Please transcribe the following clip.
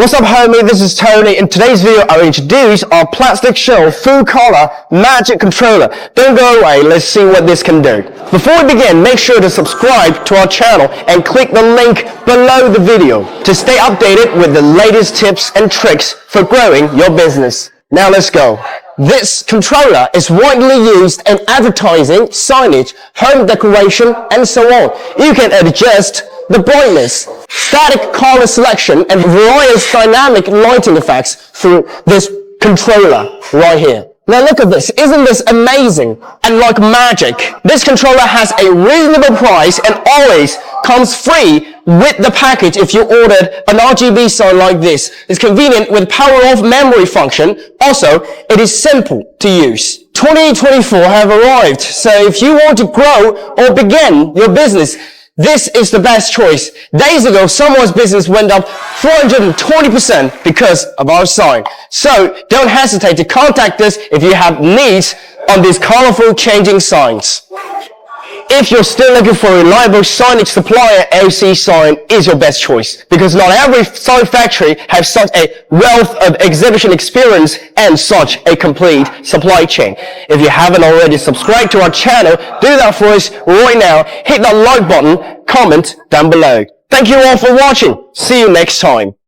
What's up, homie? This is Tony. In today's video, I'll introduce our plastic shell full color magic controller. Don't go away. Let's see what this can do. Before we begin, make sure to subscribe to our channel and click the link below the video to stay updated with the latest tips and tricks for growing your business. Now let's go. This controller is widely used in advertising, signage, home decoration, and so on. You can adjust the brightness, static color selection, and various dynamic lighting effects through this controller right here. Now look at this. Isn't this amazing? And like magic, this controller has a reasonable price and always comes free with the package if you ordered an RGB sign like this. It's convenient with power off memory function. Also, it is simple to use. 2024 have arrived, so if you want to grow or begin your business, this is the best choice. Days ago, someone's business went up 420% because of our sign. So don't hesitate to contact us if you have needs on these colorful changing signs. If you're still looking for a reliable signage supplier, lcsign is your best choice, because not every sign factory has such a wealth of exhibition experience and such a complete supply chain. If you haven't already subscribed to our channel, do that for us right now. Hit that like button, comment down below. Thank you all for watching. See you next time.